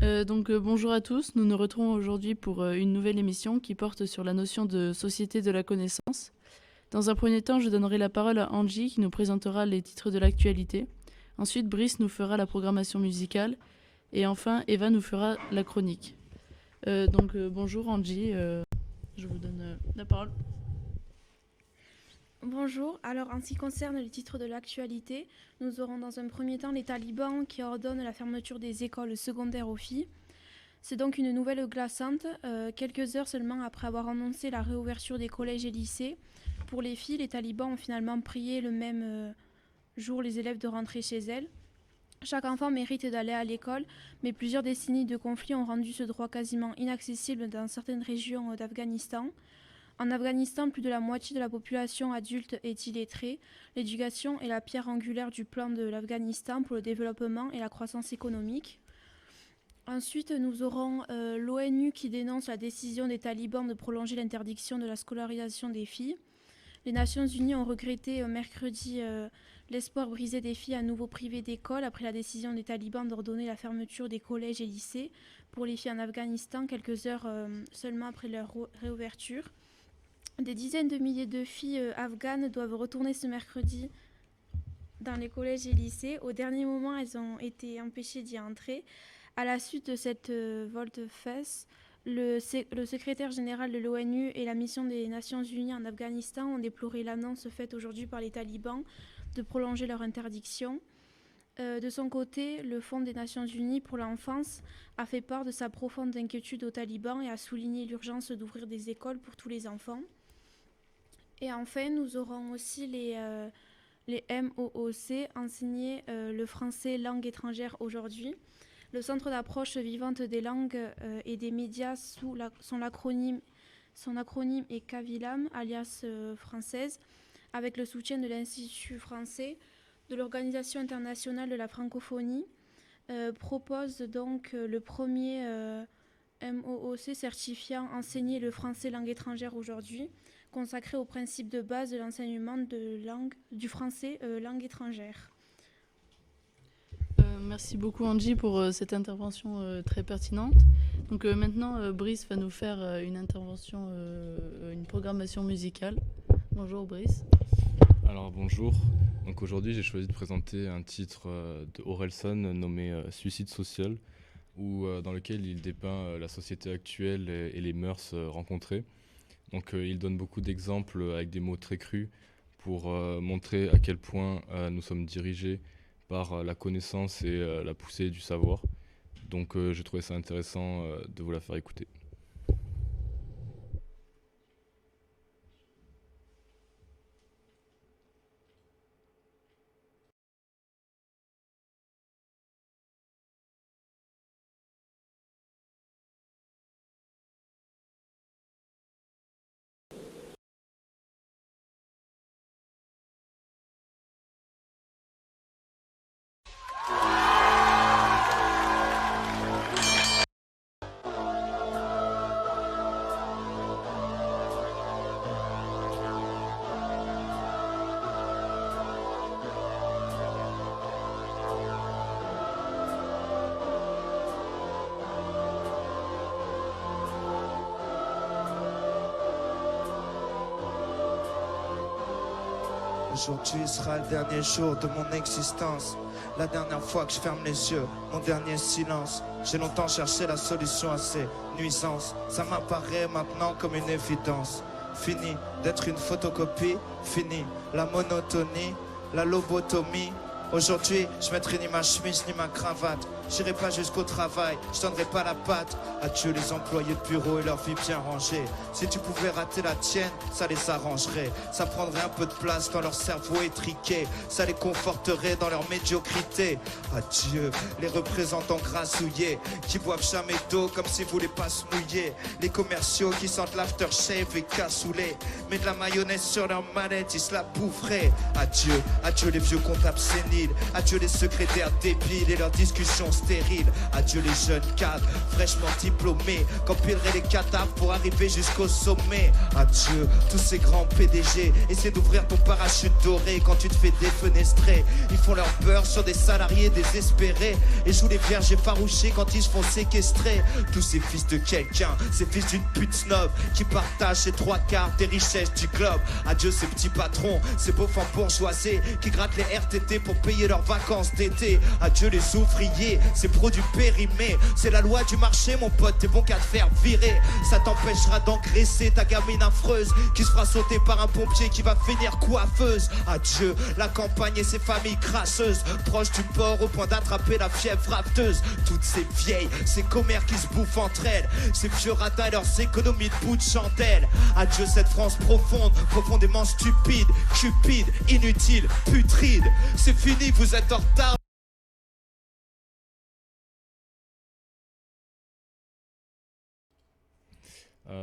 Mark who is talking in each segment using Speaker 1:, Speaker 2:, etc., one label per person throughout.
Speaker 1: Bonjour à tous, nous nous retrouvons aujourd'hui pour une nouvelle émission qui porte sur la notion de société de la connaissance. Dans un premier temps, je donnerai la parole à Angie qui nous présentera les titres de l'actualité. Ensuite, Brice nous fera la programmation musicale. Et enfin, Eva nous fera la chronique. Bonjour Angie, je vous donne la parole.
Speaker 2: Bonjour, alors en ce qui concerne les titres de l'actualité, nous aurons dans un premier temps les talibans qui ordonnent la fermeture des écoles secondaires aux filles. C'est donc une nouvelle glaçante, quelques heures seulement après avoir annoncé la réouverture des collèges et lycées. Pour les filles, les talibans ont finalement prié le même jour les élèves de rentrer chez elles. Chaque enfant mérite d'aller à l'école, mais plusieurs décennies de conflits ont rendu ce droit quasiment inaccessible dans certaines régions d'Afghanistan. En Afghanistan, plus de la moitié de la population adulte est illettrée. L'éducation est la pierre angulaire du plan de l'Afghanistan pour le développement et la croissance économique. Ensuite, nous aurons l'ONU qui dénonce la décision des talibans de prolonger l'interdiction de la scolarisation des filles. Les Nations Unies ont regretté mercredi l'espoir brisé des filles à nouveau privées d'école après la décision des talibans d'ordonner la fermeture des collèges et lycées pour les filles en Afghanistan quelques heures seulement après leur réouverture. Des dizaines de milliers de filles afghanes doivent retourner ce mercredi dans les collèges et lycées. Au dernier moment, elles ont été empêchées d'y entrer. À la suite de cette volte-face, le secrétaire général de l'ONU et la mission des Nations Unies en Afghanistan ont déploré l'annonce faite aujourd'hui par les talibans de prolonger leur interdiction. De son côté, le Fonds des Nations Unies pour l'enfance a fait part de sa profonde inquiétude aux talibans et a souligné l'urgence d'ouvrir des écoles pour tous les enfants. Et enfin, nous aurons aussi les MOOC, enseigner le français langue étrangère aujourd'hui. Le Centre d'approche vivante des langues et des médias, son acronyme est CAVILAM, alias française, avec le soutien de l'Institut français, de l'Organisation internationale de la francophonie, propose donc le premier MOOC certifiant enseigner le français langue étrangère aujourd'hui, consacré au principe de base de l'enseignement du français langue étrangère.
Speaker 1: Merci beaucoup Angie pour cette intervention très pertinente. Donc maintenant, Brice va nous faire une intervention, une programmation musicale. Bonjour Brice.
Speaker 3: Alors bonjour, donc aujourd'hui j'ai choisi de présenter un titre de Orelsan nommé Suicide social, dans lequel il dépeint la société actuelle et les mœurs rencontrées. Donc il donne beaucoup d'exemples avec des mots très crus pour montrer à quel point nous sommes dirigés par la connaissance et la poussée du savoir. Donc je trouvais ça intéressant de vous la faire écouter.
Speaker 4: Aujourd'hui sera le dernier jour de mon existence. La dernière fois que je ferme les yeux, mon dernier silence. J'ai longtemps cherché la solution à ces nuisances. Ça m'apparaît maintenant comme une évidence. Fini d'être une photocopie, fini la monotonie, la lobotomie. Aujourd'hui, je mettrai ni ma chemise ni ma cravate. J'irai pas jusqu'au travail, je donnerai pas la patte. Adieu les employés de bureau et leur vie bien rangée. Si tu pouvais rater la tienne, ça les arrangerait. Ça prendrait un peu de place dans leur cerveau étriqué. Ça les conforterait dans leur médiocrité. Adieu les représentants grassouillés qui boivent jamais d'eau comme s'ils voulaient pas se mouiller. Les commerciaux qui sentent l'aftershave et cassoulet. Mais de la mayonnaise sur leur mallette, ils se la boufferaient. Adieu, adieu les vieux comptables séniles débiles. Adieu les secrétaires débiles et leurs discussions stériles. Adieu les jeunes cadres fraîchement diplômés qu'empileraient les cadavres pour arriver jusqu'au sommet. Adieu tous ces grands PDG. Essaie d'ouvrir ton parachute doré quand tu te fais défenestrer. Ils font leur beurre sur des salariés désespérés et jouent les vierges effarouchés quand ils se font séquestrer. Tous ces fils de quelqu'un, ces fils d'une pute snob qui partagent les 3/4 des richesses du globe. Adieu ces petits patrons, ces beaux femmes bourgeoisés qui grattent les RTT pour payer leurs vacances d'été. Adieu les ouvriers, ces produits périmés. C'est la loi du marché mon pote, t'es bon qu'à te faire virer. Ça t'empêchera d'engraisser ta gamine affreuse qui se fera sauter par un pompier qui va finir coiffeuse. Adieu la campagne et ses familles crasseuses, proches du port au point d'attraper la fièvre rapteuse. Toutes ces vieilles, ces commères qui se bouffent entre elles, ces vieux radins et leurs économies de bout de chandelle. Adieu cette France profonde, profondément stupide, cupide, inutile, putride. C'est fini, vous êtes en retard.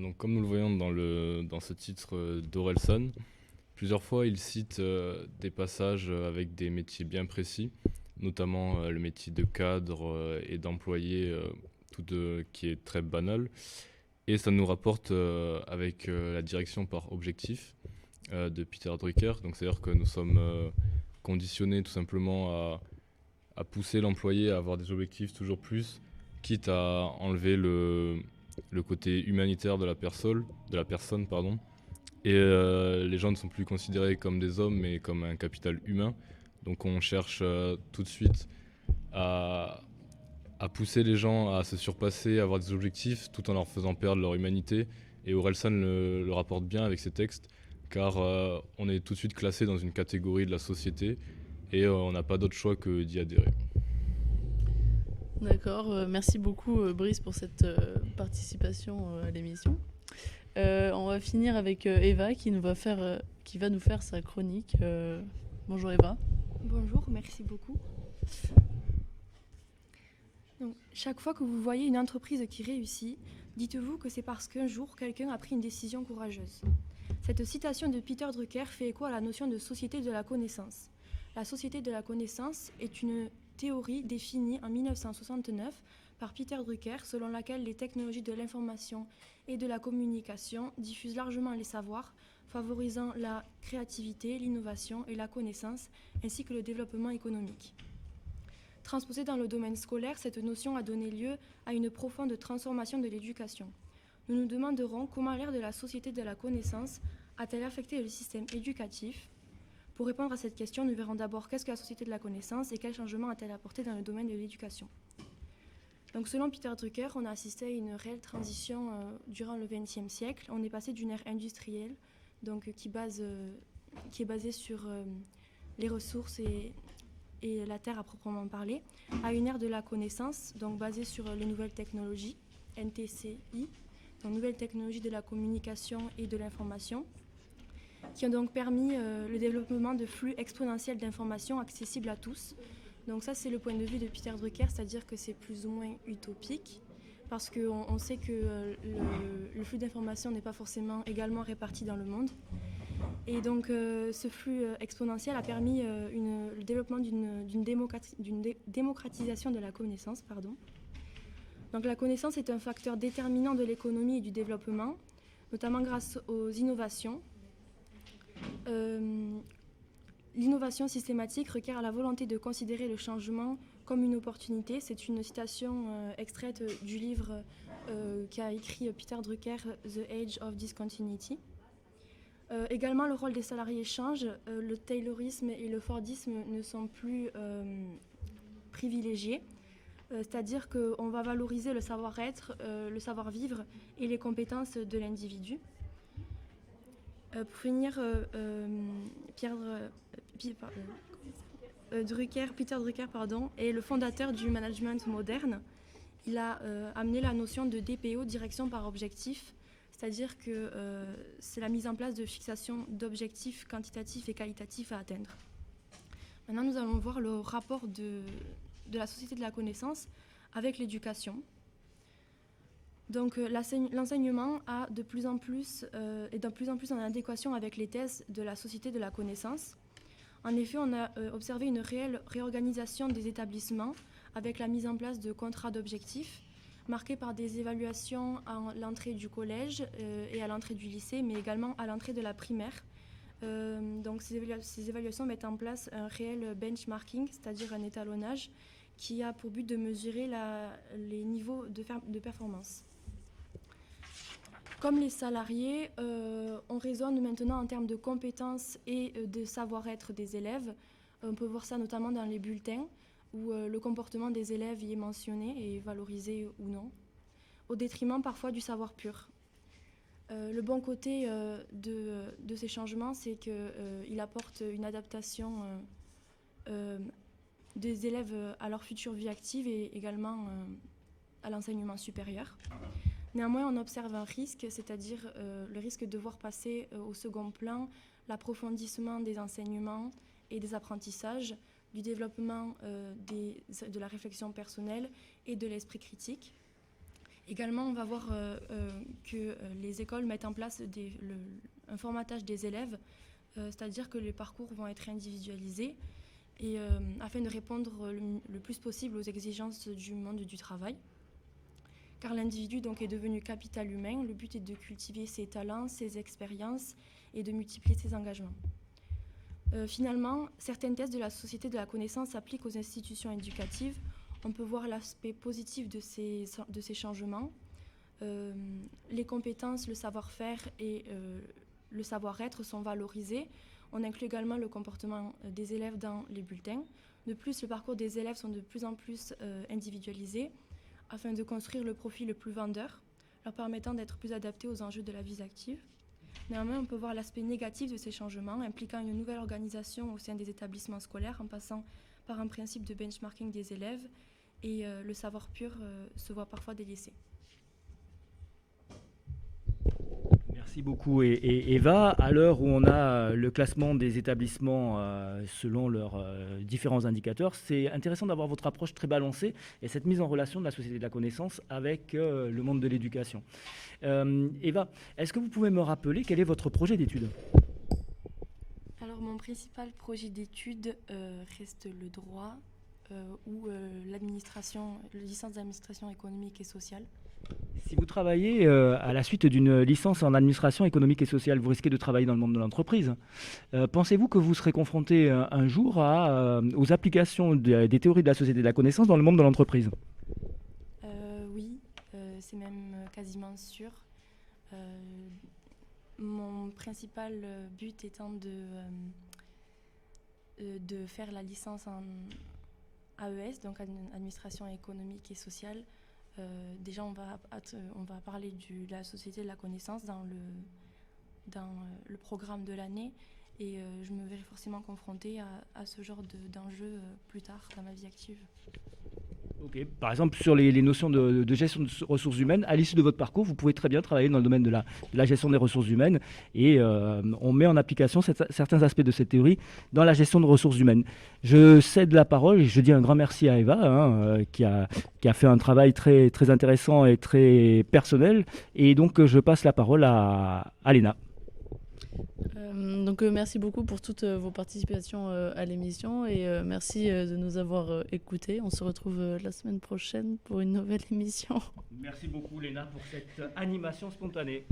Speaker 3: Donc, comme nous le voyons dans ce titre d'Orelsan, plusieurs fois il cite des passages avec des métiers bien précis, notamment le métier de cadre et d'employé, qui est très banal. Et ça nous rapporte avec la direction par objectif de Peter Drucker. Donc c'est-à-dire que nous sommes conditionnés tout simplement à pousser l'employé à avoir des objectifs toujours plus, quitte à enlever le côté humanitaire de la personne. Et les gens ne sont plus considérés comme des hommes, mais comme un capital humain. Donc on cherche tout de suite à pousser les gens à se surpasser, à avoir des objectifs, tout en leur faisant perdre leur humanité. Et Orelsan le rapporte bien avec ses textes, car on est tout de suite classé dans une catégorie de la société, et on n'a pas d'autre choix que d'y adhérer.
Speaker 1: D'accord, merci beaucoup Brice pour cette participation à l'émission. On va finir avec Eva qui va nous faire sa chronique. Bonjour Eva.
Speaker 5: Bonjour, merci beaucoup. Donc, chaque fois que vous voyez une entreprise qui réussit, dites-vous que c'est parce qu'un jour, quelqu'un a pris une décision courageuse. Cette citation de Peter Drucker fait écho à la notion de société de la connaissance. La société de la connaissance est une théorie définie en 1969 par Peter Drucker, selon laquelle les technologies de l'information et de la communication diffusent largement les savoirs, favorisant la créativité, l'innovation et la connaissance, ainsi que le développement économique. Transposée dans le domaine scolaire, cette notion a donné lieu à une profonde transformation de l'éducation. Nous nous demanderons comment l'ère de la société de la connaissance a-t-elle affecté le système éducatif. Pour répondre à cette question, nous verrons d'abord qu'est-ce que la société de la connaissance et quels changements a-t-elle apporté dans le domaine de l'éducation. Donc, selon Peter Drucker, on a assisté à une réelle transition durant le XXe siècle. On est passé d'une ère industrielle, donc, qui est basée sur les ressources et la terre à proprement parler, à une ère de la connaissance, donc basée sur les nouvelles technologies, NTCI, donc nouvelles technologies de la communication et de l'information, qui ont donc permis le développement de flux exponentiels d'informations accessibles à tous. Donc ça, c'est le point de vue de Peter Drucker, c'est-à-dire que c'est plus ou moins utopique, parce qu'on sait que le flux d'informations n'est pas forcément également réparti dans le monde. Et donc ce flux exponentiel a permis le développement d'une démocratisation de la connaissance. Donc la connaissance est un facteur déterminant de l'économie et du développement, notamment grâce aux innovations. L'innovation systématique requiert la volonté de considérer le changement comme une opportunité. C'est une citation extraite du livre qu'a écrit Peter Drucker, The Age of Discontinuity. Également, le rôle des salariés change. Le taylorisme et le fordisme ne sont plus privilégiés. C'est-à-dire qu'on va valoriser le savoir-être, le savoir-vivre et les compétences de l'individu. Pour finir, Peter Drucker est le fondateur du management moderne. Il a amené la notion de DPO, direction par objectif, c'est-à-dire que c'est la mise en place de fixation d'objectifs quantitatifs et qualitatifs à atteindre. Maintenant, nous allons voir le rapport de la société de la connaissance avec l'éducation. Donc, l'enseignement est de plus en plus en adéquation avec les thèses de la société de la connaissance. En effet, on a observé une réelle réorganisation des établissements avec la mise en place de contrats d'objectifs marqués par des évaluations à l'entrée du collège et à l'entrée du lycée, mais également à l'entrée de la primaire. Donc ces évaluations mettent en place un réel benchmarking, c'est-à-dire un étalonnage qui a pour but de mesurer les niveaux de performance. Comme les salariés, on raisonne maintenant en termes de compétences et de savoir-être des élèves. On peut voir ça notamment dans les bulletins, où le comportement des élèves y est mentionné et valorisé ou non, au détriment parfois du savoir pur. Le bon côté de ces changements, c'est qu'il apporte une adaptation des élèves à leur future vie active et également à l'enseignement supérieur. Néanmoins, on observe un risque, c'est-à-dire le risque de voir passer au second plan l'approfondissement des enseignements et des apprentissages, du développement de la réflexion personnelle et de l'esprit critique. Également, on va voir que les écoles mettent en place un formatage des élèves, c'est-à-dire que les parcours vont être individualisés et, afin de répondre le plus possible aux exigences du monde du travail. Car l'individu donc est devenu capital humain, le but est de cultiver ses talents, ses expériences et de multiplier ses engagements. Finalement, certaines thèses de la société de la connaissance s'appliquent aux institutions éducatives. On peut voir l'aspect positif de ces changements. Les compétences, le savoir-faire et le savoir-être sont valorisés. On inclut également le comportement des élèves dans les bulletins. De plus, le parcours des élèves sont de plus en plus individualisés afin de construire le profil le plus vendeur, leur permettant d'être plus adaptés aux enjeux de la vie active. Néanmoins, on peut voir l'aspect négatif de ces changements, impliquant une nouvelle organisation au sein des établissements scolaires en passant par un principe de benchmarking des élèves et le savoir pur se voit parfois délaissé.
Speaker 6: Merci beaucoup Eva. À l'heure où on a le classement des établissements selon leurs différents indicateurs, c'est intéressant d'avoir votre approche très balancée et cette mise en relation de la société de la connaissance avec le monde de l'éducation. Eva, est-ce que vous pouvez me rappeler quel est votre projet d'études ?
Speaker 1: Alors mon principal projet d'études reste le droit ou l'administration, la licence d'administration économique et sociale.
Speaker 6: Si vous travaillez à la suite d'une licence en administration économique et sociale, vous risquez de travailler dans le monde de l'entreprise. Pensez-vous que vous serez confronté un jour aux applications des théories de la société de la connaissance dans le monde de l'entreprise ?
Speaker 1: Oui, c'est même quasiment sûr. Mon principal but étant de faire la licence en AES, donc administration économique et sociale. Déjà, on va parler de la société de la connaissance dans le programme de l'année et je me verrai forcément confrontée à ce genre d'enjeux plus tard dans ma vie active.
Speaker 6: Ok. Par exemple, sur les notions de gestion de ressources humaines, à l'issue de votre parcours, vous pouvez très bien travailler dans le domaine de la gestion des ressources humaines et on met en application certains aspects de cette théorie dans la gestion de ressources humaines. Je cède la parole et je dis un grand merci à Eva qui a fait un travail très, très intéressant et très personnel. Et donc, je passe la parole à Léna.
Speaker 1: Merci beaucoup pour toutes vos participations à l'émission et merci de nous avoir écoutés. On se retrouve la semaine prochaine pour une nouvelle émission.
Speaker 6: Merci beaucoup Léna pour cette animation spontanée.